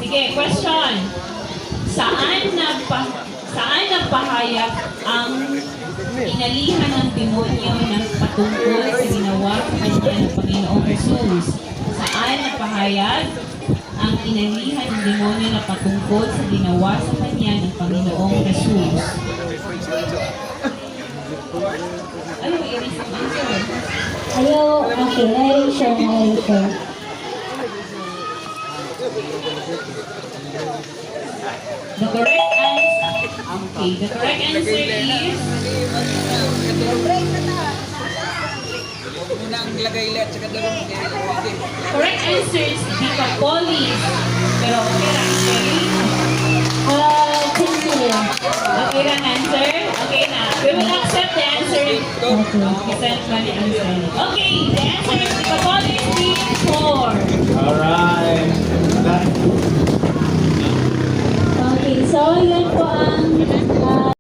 Sige, question. Saan nagpahayag ang inalihan ng demonyo ng patungkol sa ginawa sa kanya ng Panginoong Jesus? Saan nagpahayag ang inalihan ng demonyo na patungkol sa ginawa sa kanya ng Panginoong Jesus? Ano ba yung answer? Ayaw, okay, narration. The correct answer. Okay, the correct answer is. Correct answer is Decapolis. Pero okay lang, Continue. okay lang answer? Okay na. We will accept the answer. Present ba ni answer? Okay, the answer is Decapolis is 4. Alright.